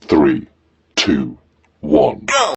3, 2, 1. Go!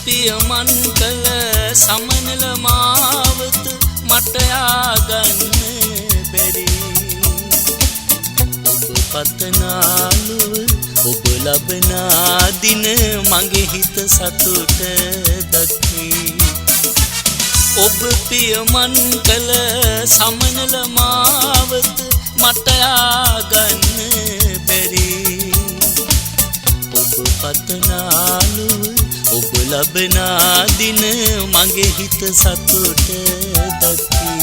පියමන් කළ සමනල මාවත මට ආගන්න බැරි ඔබ පතනාලුව ඔබ ලබනා දින මගේ හිත සතුට දකි ඔබ පියමන් කළ සමනල මාවත මට ආගන්න බැරි ඔබ පතනාලුව ඔබ ලබනා දින මගේ හිත සතුට දකි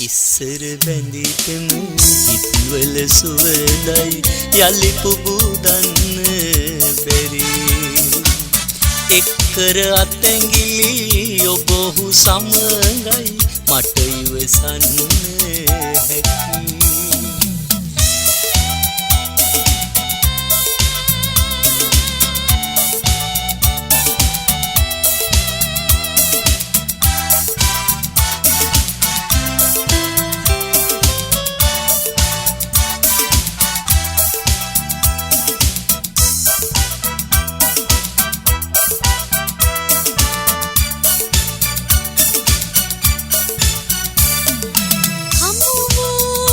ඉස්සර බැඳිතෙමු හිත්වල සුවඳයි යලි පුබුදන්න බැරි එක්කර අතැඟිලි ඔබ ඔහු සමගයි මට ඉවසන්න හැකි Hum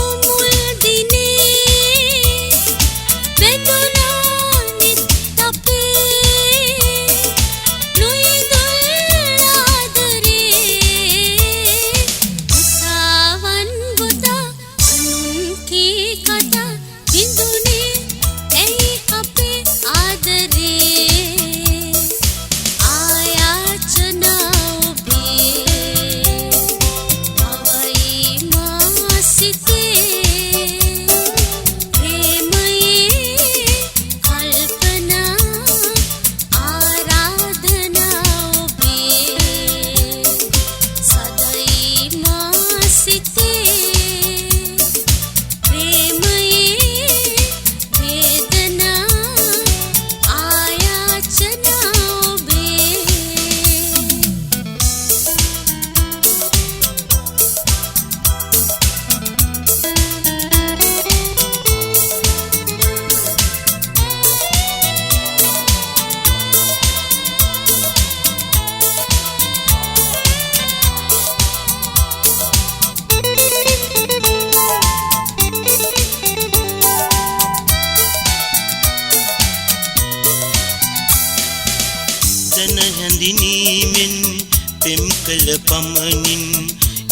වදන හැඳිනීමෙන් පෙම් කළ පමණින්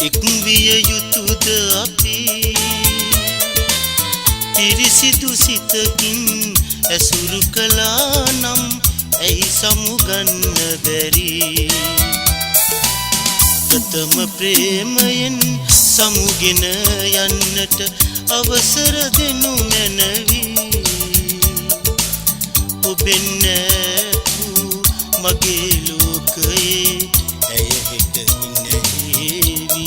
එක් විය යුතුද අපි පිරිසිදු සිතකින් ඇසුරු කළා නම් ඇයි සමුගන්න බැරි ප්‍රථම ප්‍රේමයෙන් සමුගෙන යන්නට අවසර දෙනු මැනවි ඔබෙන් නැතු මගේ ලෝකයේ ඇය හෙට නැහැවි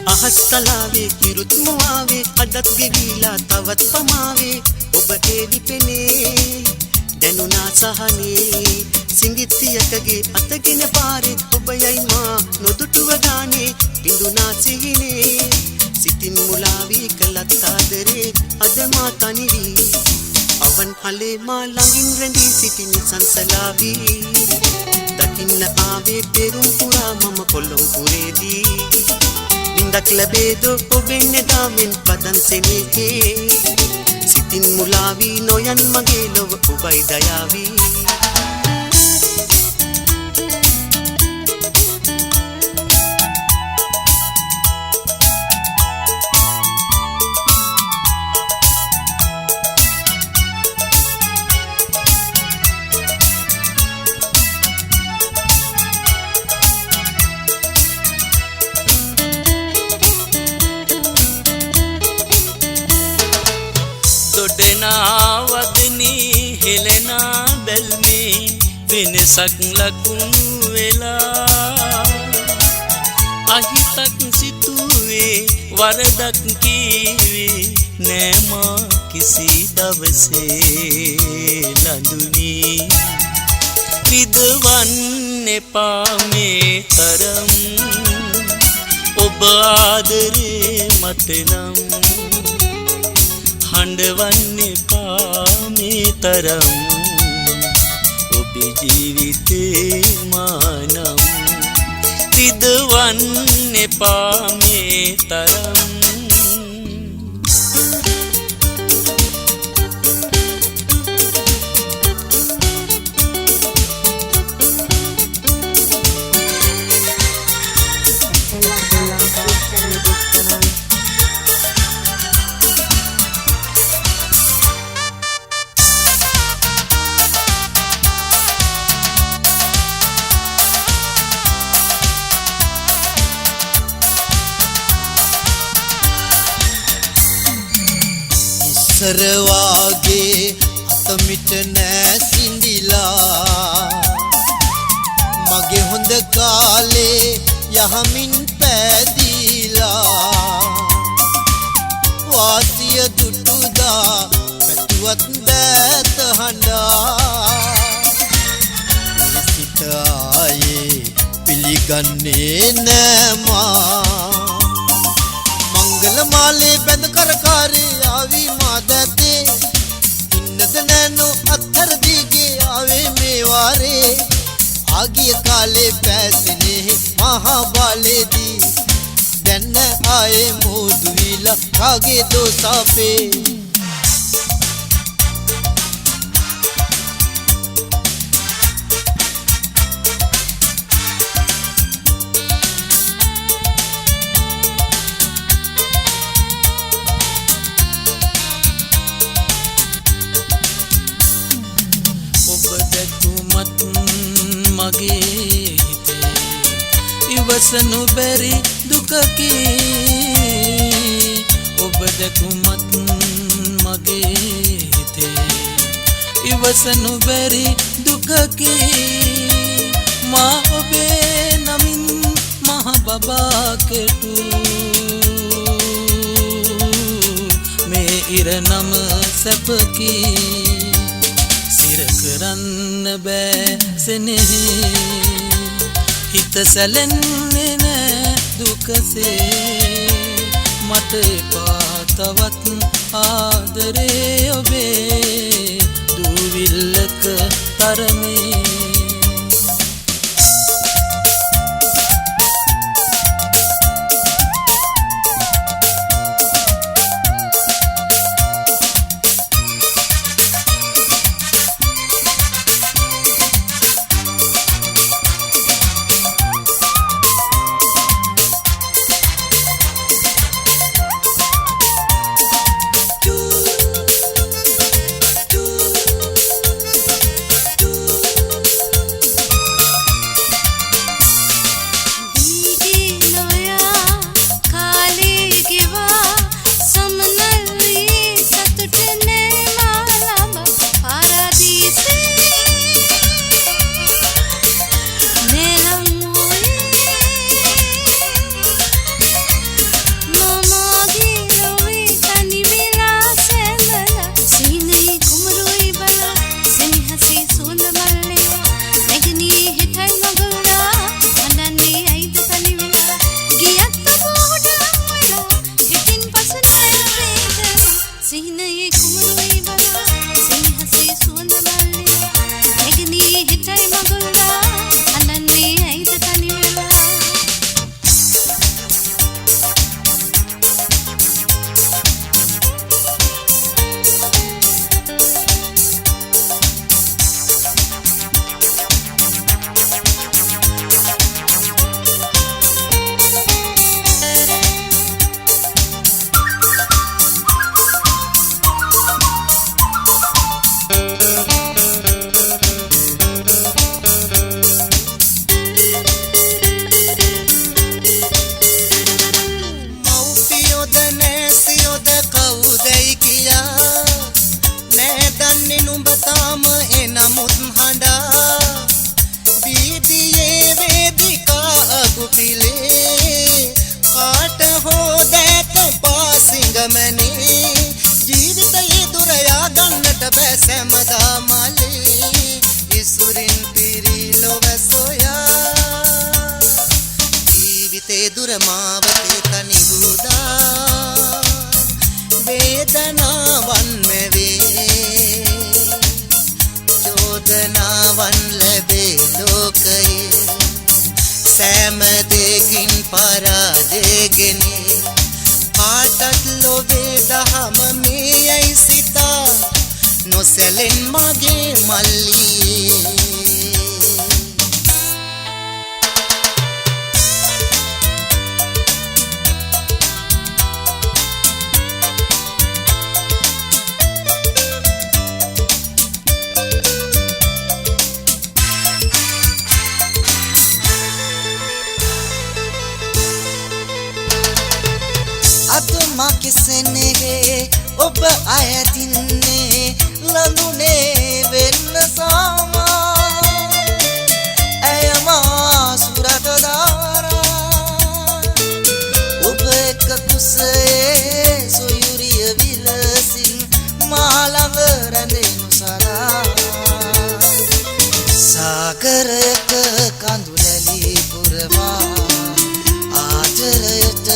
අහස්තලාවේ කිරුත් මුවාවේ අදත් ගෙවිලා තවත් පමාවේ ඔබ ඒවි පෙනේ දැනුණා සහනේ සිඟිත්තියකගේ අතගෙන පාරේ ඔබ යයි මා නොදුටුව ගානේ බිඳුනා සිහිනේ සිතින් මුලාවී කළත් ආදරේ අද මා තනිවි අවන් හලේ මා ළඟින් රැඳී සිටින සංසලාවී දකින්න ආවේ පෙරුම් පුරා මම කොළඹුරේදී නින්දක් ලැබේදෝ ඔබෙන් එදාමෙන් පදන් සෙනෙහේ සිතින් මුලාවී නොයන් මගේ ලොව ඔබයි දයාවී දොඩනා වදනි හෙලෙනා බැල්මේ වෙනසක් ලකුණු වෙලා අහිතක් සිතුවේ වරදක් කීවේ නෑමා කිසි දවසේ ලඳුනි විදවන්න එපා මේ තරම් ඔබ ආදරේ මට නම් හඬවන්න එපා මේ තරම් ඔබේ ජීවිතේ මානම් රිදවන්න එපා මේ තරම් සරවාගේ අතමිට නෑ සිඳිලා මගේ හොඳ කාලේ යහමින් පැදීලා වාසිය දුටුදා පැතුවත් දෑත හඬා සිත ආයේ පිළිගන්නේ නෑමා මංගල මාලේ බැඳ කරකාරේ ආවි මාදතේ ඉන්නද නෑනෝ අත්තර දීගේ ආවේ මේ වාරේ ආගිය කාලේ පැසනේ මහා බාලේදී දැන්න ආයේ මෝදු විලා කාගේ දෝසාපේ මගේ හිතේ ඉවසනු බැරි දුකකි ඔබ දැකුමත් මගේ හිතේ ඉවසනු බැරි දුකකි මා ඔබේ නමින් මහ බබා කෙටු මේ ඉරනම සැපකි කරන්න බෑ සෙනෙහි හිත සැලෙන්නේ නෑ දුකසේ මට එපා තවත් ආදරේ ඔබේ දූවිල්ලක තරමේ සිතේ දුර මාවතේ තනි වූදා වේදනාවන් මෙවේ චෝදනාවන් ලැබේ ලෝකයේ සෑම දෙකින් පරාදගෙන පාටත් ලොවේ දහම මේ යයි සිතා නොසැලෙන් මගේ මල්ලියේ කිසෙන්නේ ඔබ අයතින්නේ ලඳුනේ වෙන්න සාමා ඇයමා සුරට දාරා ඔබ එක කුසේ සොයුරිය විලසින් මාළඟ රැඳෙනු සරා සාගරයක කඳුලැලි පුරවා ආදරයට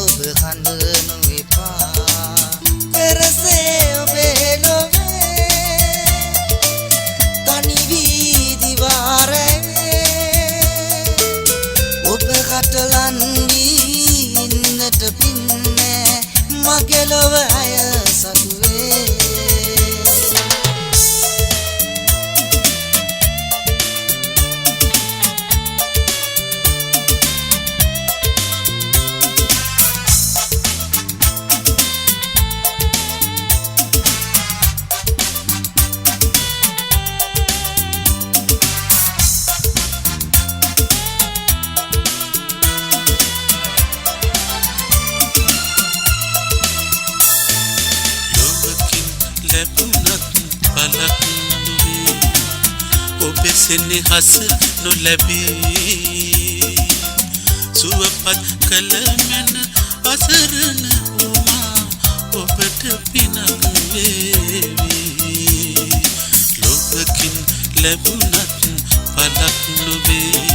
ඔබ කඳනු ඉන්නට පින්නේ මගේ ලොව අය සතුවේ ඔබෙසෙන්නේ හස නොලැබී සුවපත් කළ මැන අසරණ වුමා ඔබට පිනක් වේවි ලොවකින් ලැබුණත් පලක් නොවේ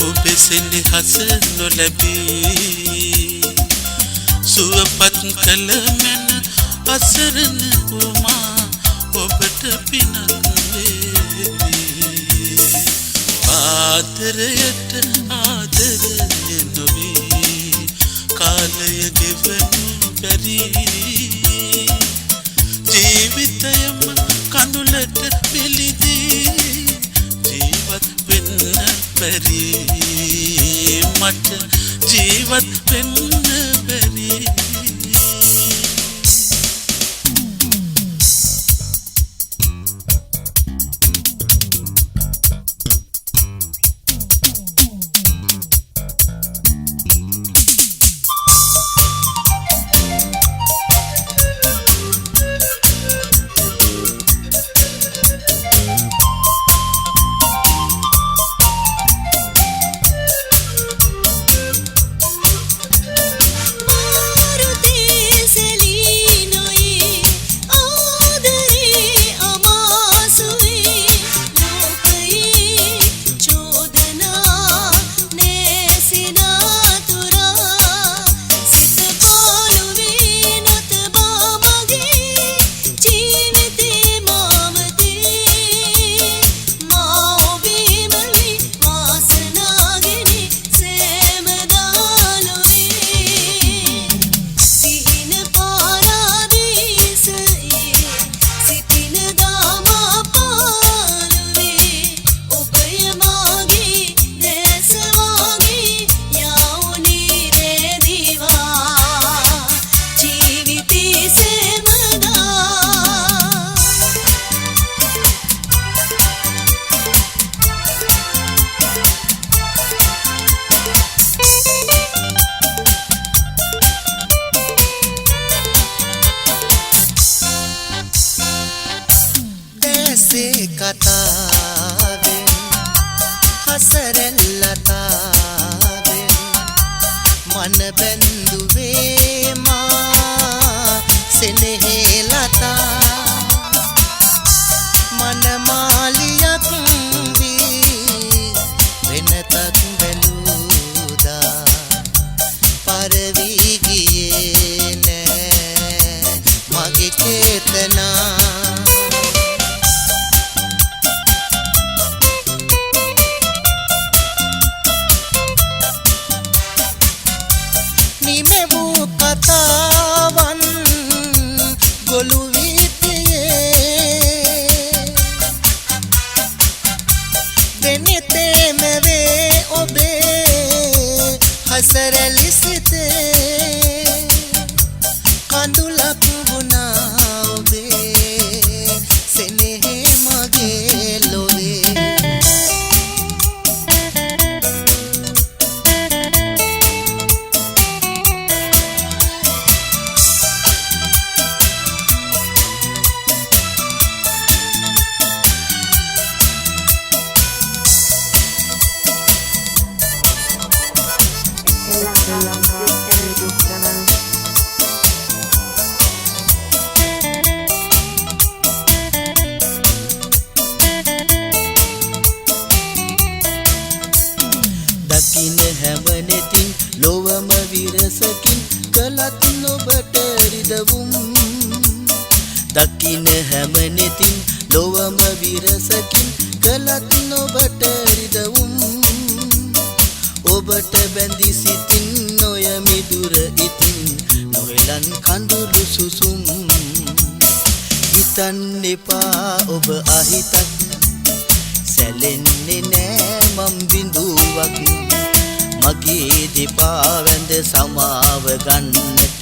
ඔබෙසෙන්නේ හස නොලැබී සුවපත් කළ මැන අසරණ වුමා ඔබට පිනක් ආදරයට ආදරය නොවී කාලය ගෙවනු බැරි ජීවිතයම කඳුලට පිළිදී ජීවත් වෙන්න බැරි මට ජීවත් වෙන්න බැරි කතාවෙන් හසරෙල්ලතාවෙන් මන බැඳුවේ මා සෙනෙහේ ලතා මන මාලියක් වී වෙනතක් බැලුදා දෙනෙතේම වේ ඔබේ හසරැලි සිතේ කඳුලක් වුණා ඔබේ සෙනෙහි මගේ ලොවේ දකින්න හැමනෙතින් ලොවම විරසකින් කළත් නොබට රිදවුම් දකින්න හැමනෙතින් ලොවම විරසකින් කළත් නොබට රිදවුම් ඔබට බැඳි සිතින් නොයමි දුර ඉතින් නොහෙලන් කඳුළු සුසුම් හිතන්න එපා ඔබ අහිතක් සැලෙන්නේ නෑ මම් බිඳුවක් මගේ දෙපා වැඳ සමාව ගන්නට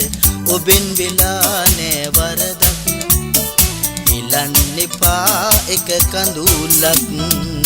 ඔබෙන් වෙලා නෑ වරදක් හිලන්න එපා එක කඳුලක්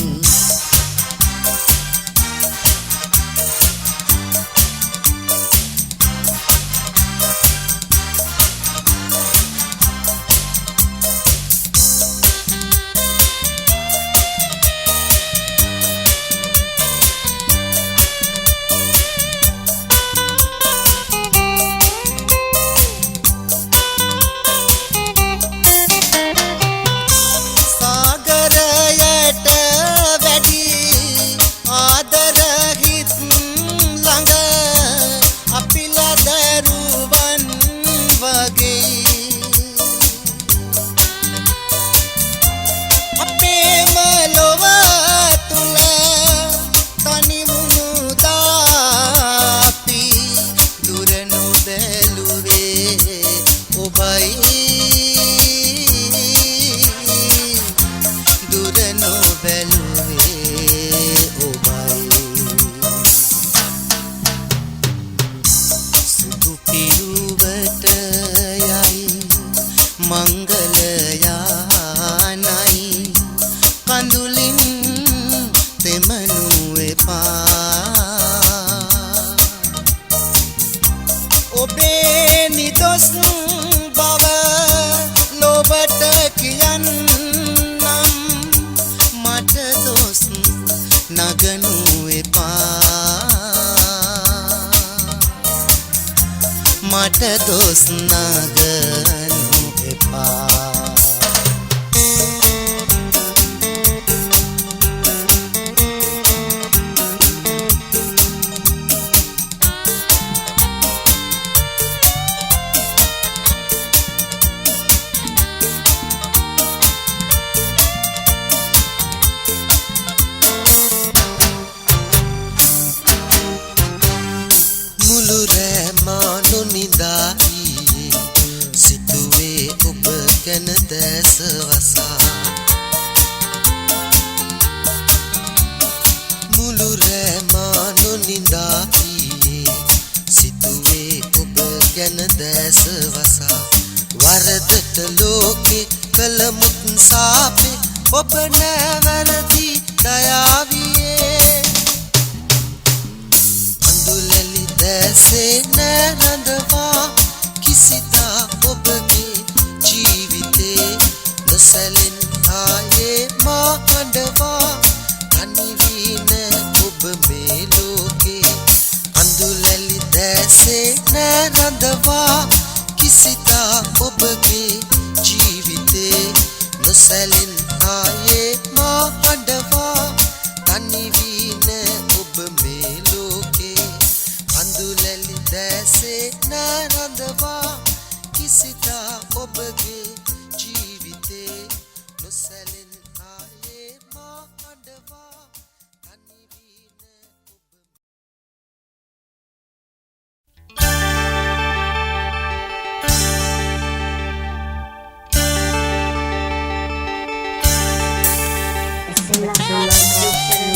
මට දොස් නගනු එපා ඔබ නැවැරදි දයාවියේ අඳුලලි දැසේ නැරඳවා කිසිදා ඔබගේ ජීවිතේ නොසැලෙන් ආයේ මා හඬවා කනිවින ඔබ මේ ලෝකේ අඳුලලි දැසේ නැරඳවා කිසිදා ඔබගේ ජීවිතේ නොසැලෙන් ආයේ මා හඬවා කනිවින ඔබ මේ ලෝකේ අඳුලැලි දැසේ නැරඳවා කිසිදා ඔබගේ ජීවිතේ නොසැලෙන් ආයේ මා හඬවා කනිවින ඔබ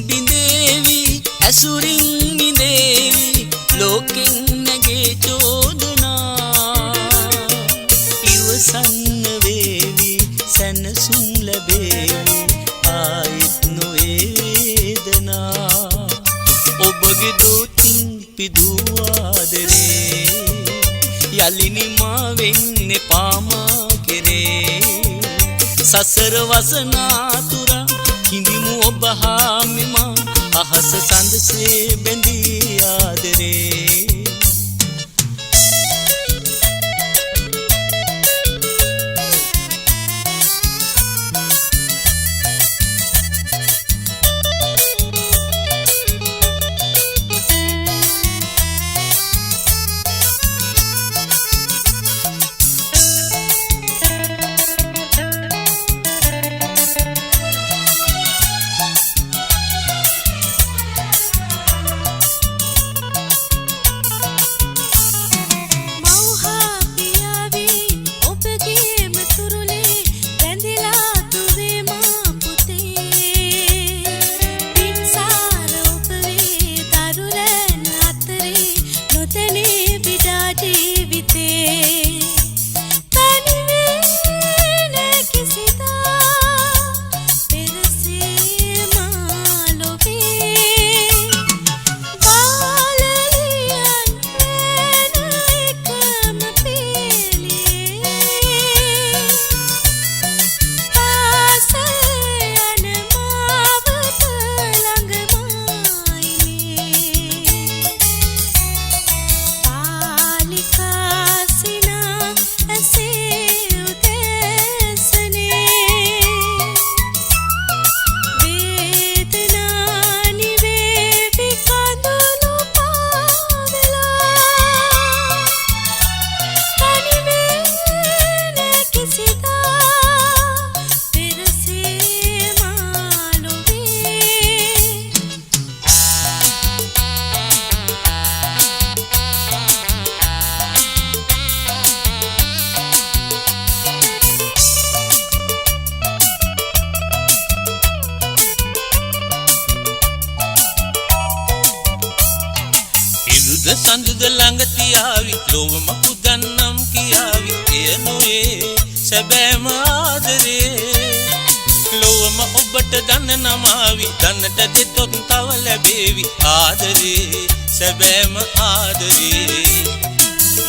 බිඳේවි ඇසුරින් මිදේවි ලෝකෙන් නැගේ චෝදනා ඉවසන්න වේවි සැනසුම් ලැබේවි ආයෙත් නොවේ වේදනා ඔබගේ දෝතින් පිදූ ආදරේ යලිනි මා වෙන්නේ පාමා කෙරේ සසර වසනාතුරා හිඳිමු ඔබ හා මෙම අහස සඳසේ බැඳී ආදරේ සඳුද ළඟ තියාවි ලොවම පුදන්නම් කියාවි එයනොයේ සැබෑම ආදරේ ලොවම ඔබට දන්න නමාවි දන්නට දෙතොත් තව ලැබේවි ආදරේ සැබෑම ආදරේ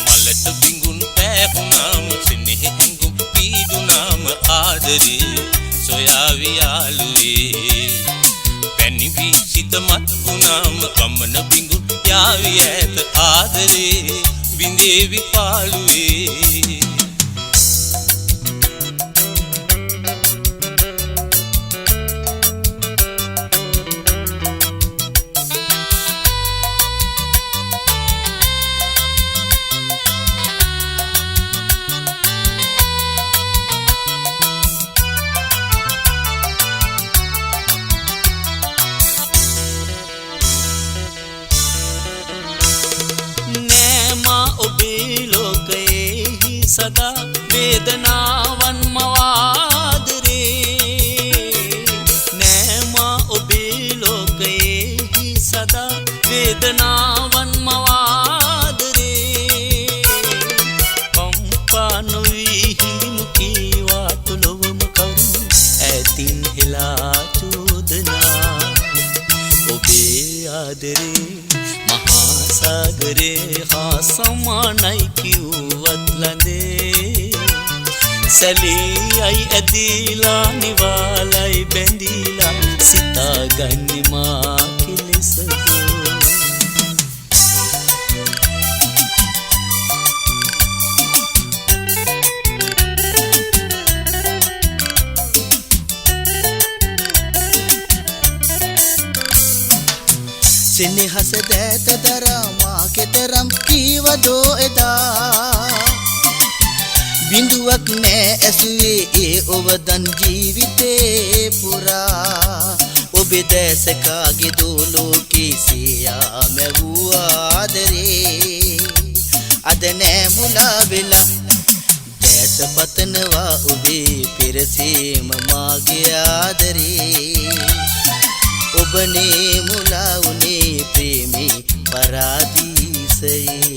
මලට බිඟුන් පෑහුණාම සිනෙහි ඇඟුම් පීදුනාම ආදරේ සොයාවි යාළුවේ පැණිවි සිත මත් වුණාම ගමන බිඟුන් යාවි ඇත ආදරේ බිඳේවි පාළුවේ सदा वेदनावन मवादरे नैमा उबे लोके ही सदा वेदनावन मवादरे पंपानुई हिंदमुखी वातुलोम करुण ऐतिन हिला चोदना उबे आदरे महासागरे हाँ समानाई क्यों लंदे सली आई अदीला निवालाई बेंदीला सिता गन्नी माँ किले सदो सिने हस दैत दरा माँ के तरम कीवदो एदा बिंदुवक ने ऐसुए ए ओवदन जीविते पुरा ओबे दैस कागे दोलो के सिया मैं हुआ आदरे अदने मुला बिला दैस पतनवा उबे फिर से ममा के आदरे ඔබනේ මුලා උනේ ප්‍රේමී පරාදීසයේ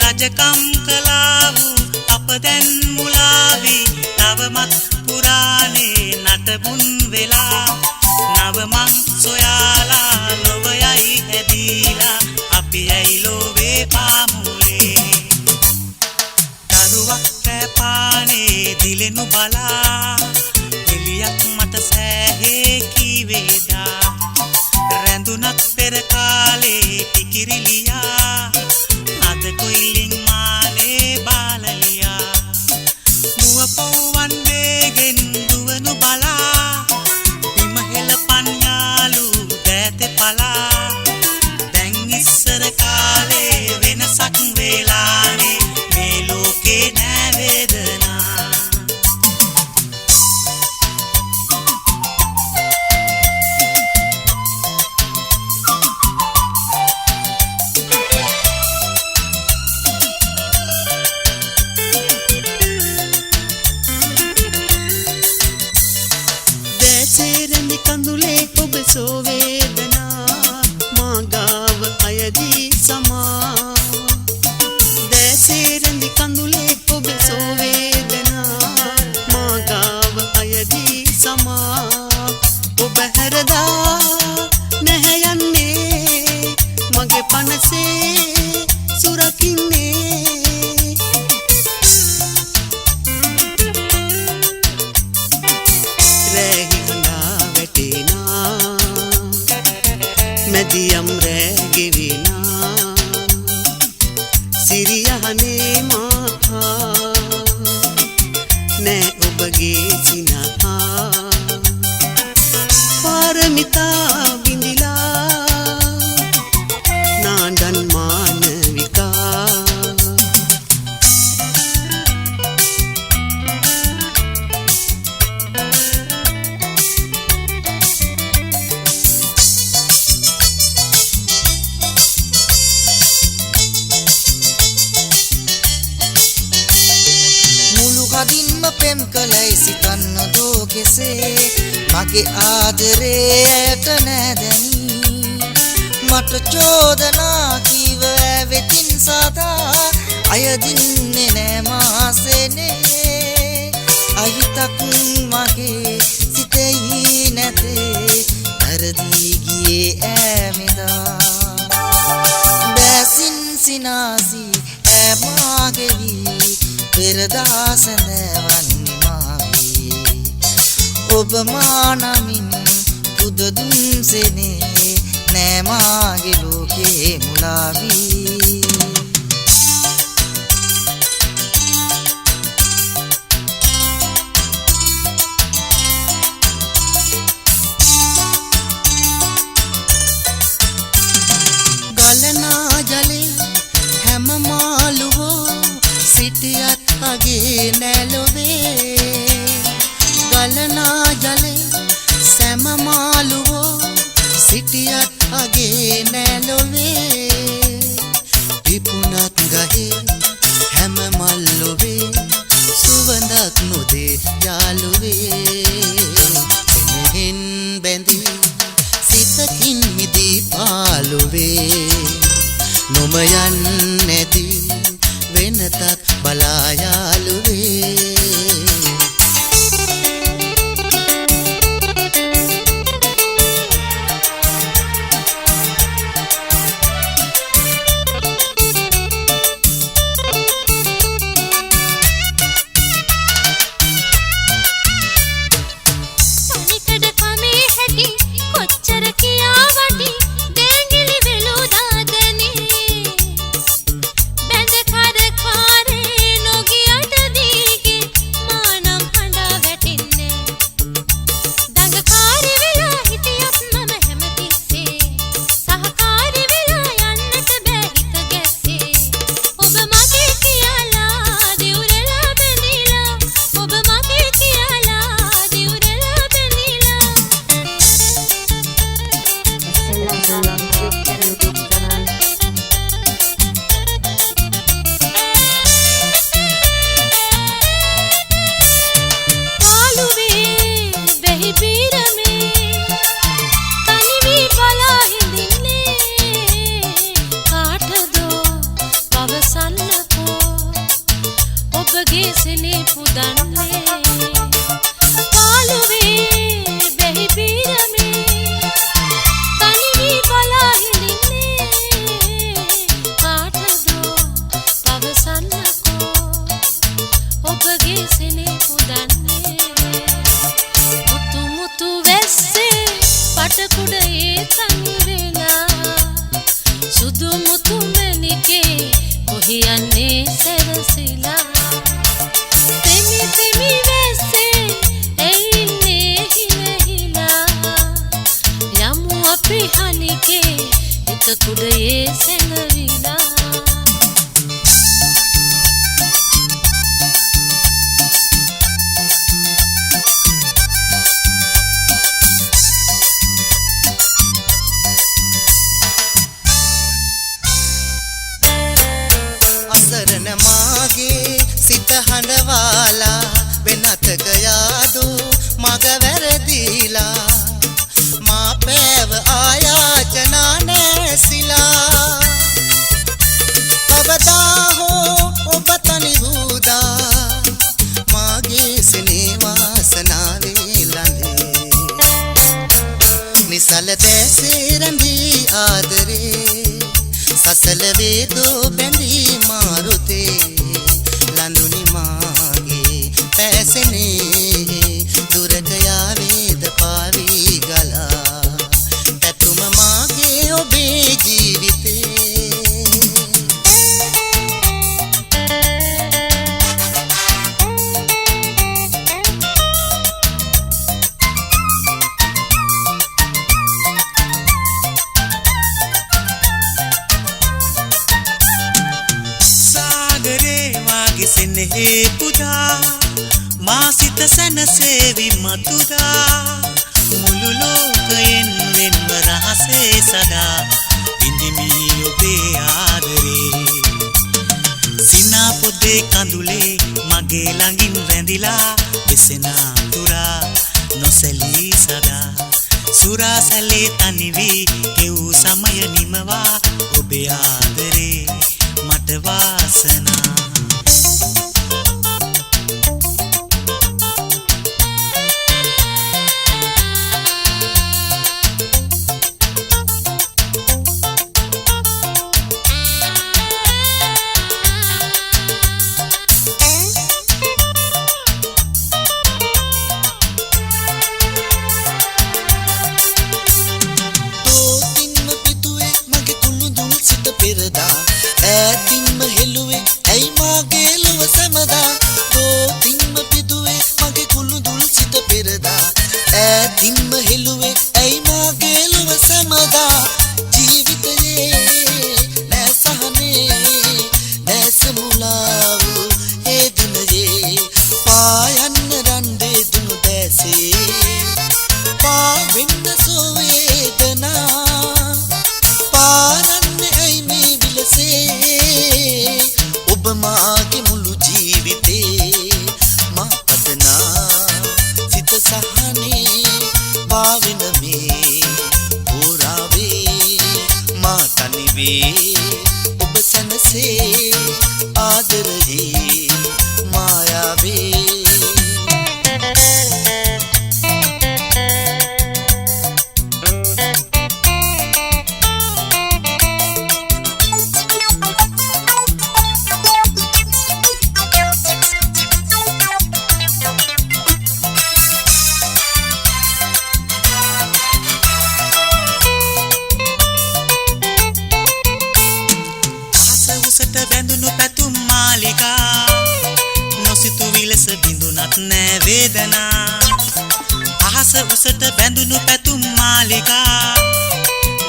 රජකම් කළා වූ අප දැන් මුලාවි නවමත් පුරාණේ නටබුන් වෙලා නවමං සොයාලා ලොවයයි ඇදීලා අපි ඇයි ලෝවේ පාමුලේ දරුවක් කැපානේ දිලෙනු බලා එලියක් මට සෑහේ කීවේදා රැඳුනක් පෙර කාලේ ටිකිරිලියා අද කොයිලින් මාලේ බාලලියා මුව පොවන් වේගෙන් දුවනු බලා බිමහෙල පන්යාලු දෑතේ පලා දැන් ඉස්සර කාලේ වෙනසක් වෙලානේ මේ ලෝකේ නෑ වේදනා කඳුලේ ඔබ සෝවේදනා මාගාව අයදී සමා දැසේරඳි කඳුලේ ඔබ සෝවේදනා මාගාව අයදී සමා ඔබ හැරදා නැහැ යන්නේ මගේ පනසේ සුරකින්නේ මැදියම් රැගෙවිනා සිරියහනේ මහා නෑ ඔබගේ සිනහා පාරමිතා බිඳිලා නාඩන් මානවිකා කදින්ම පෙම් කලයි සිතන්න දෝ කෙසේ මගේ ආදරේට නැදැනී මට චෝදනා කීව වෙතින් සදා අයදින්නේ නෑ මාසෙනේ අයිතක් මගේ සිතෙහි නැතේ අරදී ගියේ ඈමෙදා බැසින් සිනාසී ඈමාගෙවී පෙරදාසනවන්නේ මාගේ ඔබ මානමින් පුදදුන්සෙනේ නෑ මාගේ ලෝකේ මුලාවී ගලනා ජලේ හැම මාළුවෝ සිටියත් අගේ නැලොවේ ගලනා ජලේ සැම මාළුවෝ සිටියත් අගේ නැලොවේ පිපුණත් ගහේ හැම මල්ලොවේ සුවඳක් නොදේ යාළුවේ සෙනෙහෙන් බැඳී සිතකින් මිදී පාළුවේ නොම යන්නේදී වෙනතක් බලා යාළුවේ බැඳ කර කාරේ නොගියට අපි හනිකේ එක කුඩයේ සැඟවිලා අසරණ මාගේ සිත හඬවාලා වෙනතක යාදෝ මග වැරදිලා මා පෑව ආයාචනා නැසිලා කවදා හෝ ඔබ තනි වූදා මාගේ සිනේ වාසනාවේ ළඟේ නිසල දැසේ රැඳී ආදරේ සසල වේදෝ බැඳී මාරුතේ ලඳුනි මාගේ පැසෙනේ දුරට යාවේද පාවී ගලා පැතුම මාගේ ඔබේ ජීවිතේ සෙනෙහේ පුදා මා සිත සැනසේවි මතුදා මුළු ලෝකයෙන් වෙන්ව රහසේ සදා ඉඳිමි ඔබේ ආදරේ සිනා පොදේ කඳුලේ මගේ ළඟින් රැඳිලා එසෙනා තුරා නොසැලී සදා සුරාසැලේ තනිවී ගෙවූ සමය නිමවා ඔබේ ආදරේ මට වාසනා ඈතින්ම හෙළුවේ ඇයි මාගේ ලුව සැමදා දෝතින්ම පිදුවේ මගේ කුළු දුල් සිත පෙරදා ඈතින්ම හෙළුවේ ඇයි මාගේ ලුව සැමදා ජීවිතයේ නෑ සහනේ නෑ සමුලාව ඒ දිනයේ පායන්න රන්දේ දුනු දැසේ පාවෙන්න සෝවේදනා පාරන්නේ ඇයි මේ විලසේ ඔබ මාගේ මුළු ජීවිතේ මා පතනා සිත සහනේ පාවෙන මේ පුරාවේ මා තනිවේ ඔබ සනසේ ආදරයේ මායාවේ බැඳුණු පැතුම් මාලිකා නොසිතු විලස බිඳුනත් නෑ වේදනා අහස උසට බැඳුණු පැතුම් මාලිකා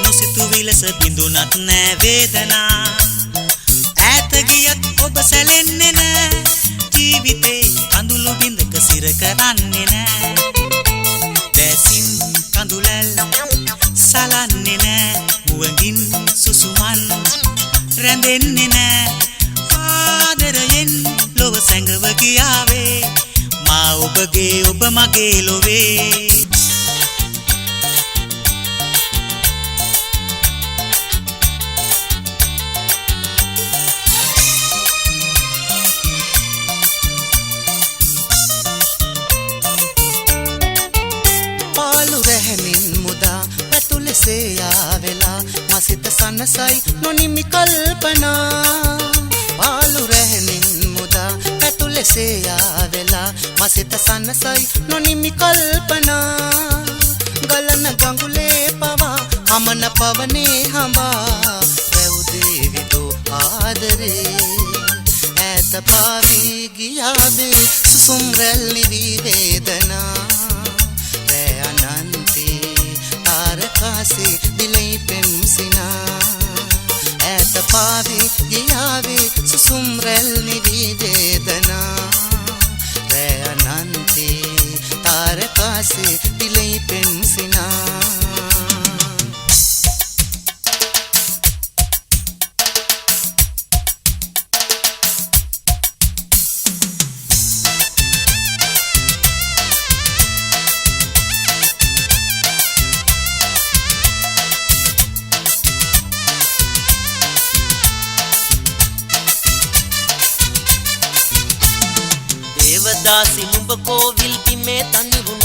නොසිතු විලස බිඳුනත් නෑ වේදනා ඈත ගියත් ඔබ සැලෙන්නේ නෑ ජීවිතේ කඳුළු බිඳක සිර කරන්නේ නෑ දැසින් කඳුලැල් සලන්නේ නෑ මුවගින් සුසුමන් රැඳෙන්නේ නෑ ආදරයෙන් ලොව සැඟව ගියාවේ මා ඔබගේ ඔබ මගේ ලොවේ පාළු රැහැනින් මුදා පැතුලෙසේ ආවෙලා මසිත සනසයි නොනිමි කල්පනා පාළු රැහැනින් මුදා පැතුලෙසේ ආවෙලා මසිත සනසයි නොනිමි කල්පනා ගලන ගඟුලේ පවා අමන පවනේ හඹා වැවුදේ විදෝ ආදරේ ඈත පාවී ගියාවේ සුසුම් රැල් නිවි වේදනා रे अनंती तारका से උදාසි නුඹ කෝවිල් පිමේ තනිවුණ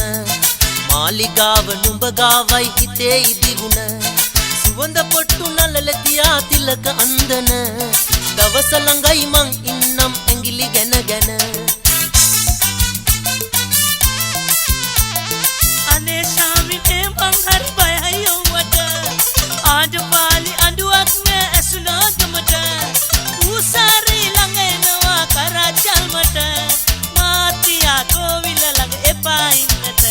මාලිගාව නුඹ ගාවයි හිතේ ඉදිවුණ සුවඳ පොට්ටු නලල තියා තිලක අන්දන දවස ළඟයි මං ඉන්නම් ඇඟිලි ගැන ගැන අනේ ශාමිනේ මං හරි බයයි ඔවට ආඩ පාලි අඬුවක් නෑ ඇසුනාගමට ඌසාරේ ළඟ එනවා කරජල්මට මාතියා කෝවිල ළඟ එපා ඉන්නට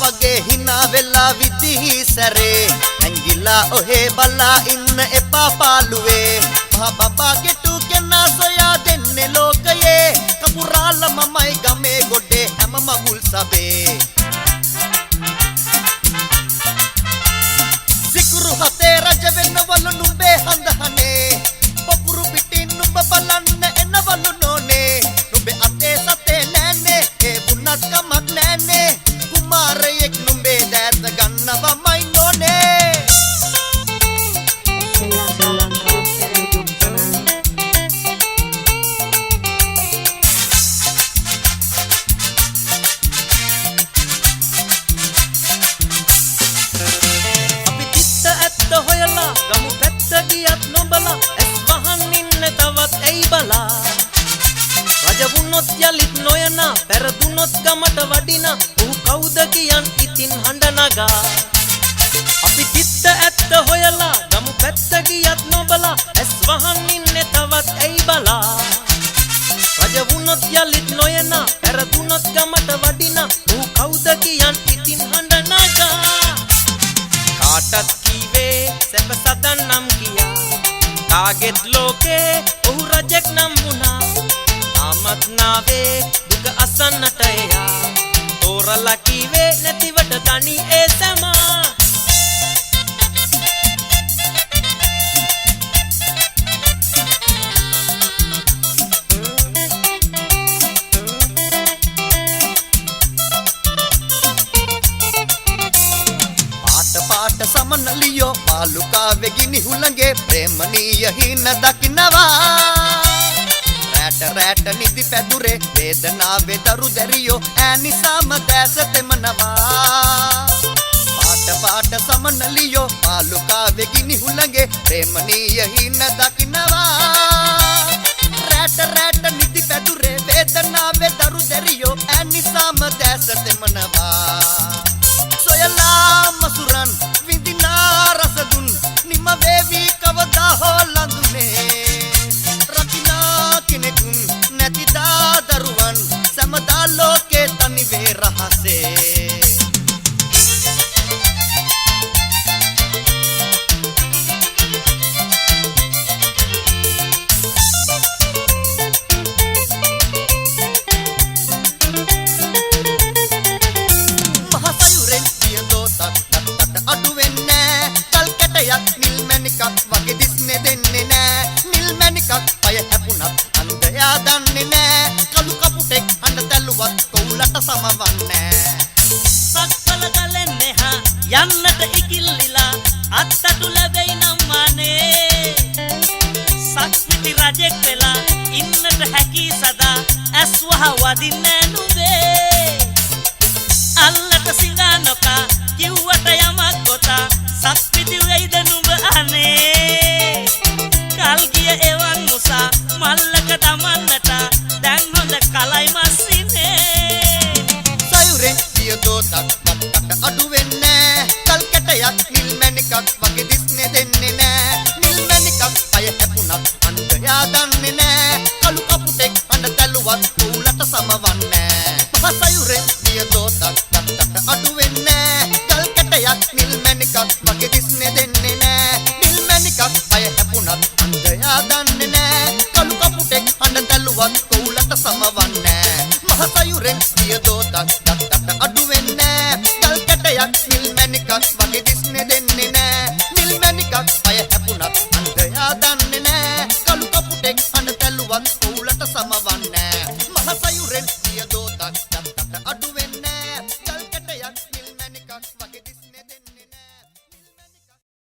වගේ හිනා වෙලා විදිහි සැරේ ඇංගිලා ඔහේ බලා ඉන්න එපා පාළුවේ මහ බබා ගෙටු කෙනා සොයා දෙන්නේ ලෝකයේ කපුරාල මමයි ගමේ ගොඩේ හැම මගුල් සබේ සිකුරු හතේ රජ වෙන්නවලු නුඹේ හඳහනේ පොකුරු පිටින් නුඹ බලන්න එනවලු නෝනේ නුඹේ අතේ සතේ නෑනේ ඒ වුණත් කමක් නෑනේ කුමාරයෙක් නුඹේ දැත ගන්නවමයි නෝනේ අපි තිත්ත ඇත්ත හොයලා ගමු පැත්ත ගියත් නොබලා ඇස් වහන් ඉන්න තවත් ඇයි බලා රජ වුණොත් යලිත් නොයන පෙරදුනොත් ගමට වඩින ඌ කවුද කියන් ඉතින් හඬ නගා අපි තිත්ත ඇත්ත හොයලා ගමු පැත්ත ගියත් නොබලා ඇස් වහන් ඉන්නේ තවත් ඇයි බලා රජ වුණොත් යලිත් නොයන පෙරදුනොත් ගමට වඩින ඌ කවුද කියන් ඉතින් හඬ නගා කාටත් කීවේ සැප සදන් නම් කියා කාගෙත් ලෝකේ ඔහු රජෙක් නම් වුණා ආමත් නාවේ දුක අසන්නට එයා තෝරලා කීවේ නැතිවට තනි ඒ සමා පාට සමනලියෝ පාලුකාවේ ගිනි හුළඟේ ප්‍රේමනීය හින දකින්නවා රැට නිදි පැදුරේ වේදනාවේ දරු දැරියෝ ඈ නිසාම දැස තෙමනවා පාට සමනලියෝ පාලුකාවේ ගිනි හුළඟේ ප්‍රේමනීය හින දකින්නවා රැට නිදි පැදුරේ වේදනාවේ දරු දැරියෝ ඈ නිසාම දැස තෙමනවා සොයලා මසුරන් විඳිනා රසදුන් නිම වේවි කවදා හෝ ලඳුනේ රකිනා කෙනෙකුන් නැතිදා දරුවන් සමදා ලෝකේ තනිවේ රහසේ වගේ දිස්නේ දෙන්නේ නෑ නිල් මැණිකක් පය හැපුණත් අන්ධයා දන්නේ නෑ කළු කපුටෙක් හඬ තැළුවත් කොවුලට සමවන්නේ සක්වල ගලන්නේ හා යන්නට ඉකිල්ලිලා අත්තටු ලැබෙයි නම් මානේ සක්විති රජෙක් වෙලා ඉන්නට හැකි සදා ඇස් වහ වදින්නේ නුඹේ අල්ලට සිඟා නොකා කිව්වට යමක් ගොතා සක්විති වෙයිද නුඹ අනේ කල් ගිය එවන් මුසා මල්ලක දමන්නට දැන් හොඳ කලයි මස්සිනේ සයුරෙන් සියදෝතක් මත්තට අඩු වෙන්නේ කල් කැටයක් නිල් මැණිකක් වගේ දිස්නේ දෙන්නේ නෑ නිල් මැණිකක් පය හැපුණත් අන්ධයා දන්නේ නෑ කළු කපුටෙක් හඬ තැළුවත් ඌලට සමවන්නේ සයුරෙන් සියදෝතක් මත්තට අඩු වෙන්නේ කල් කැටයක් නිල් මැණිකක් වගේ දිස්නේ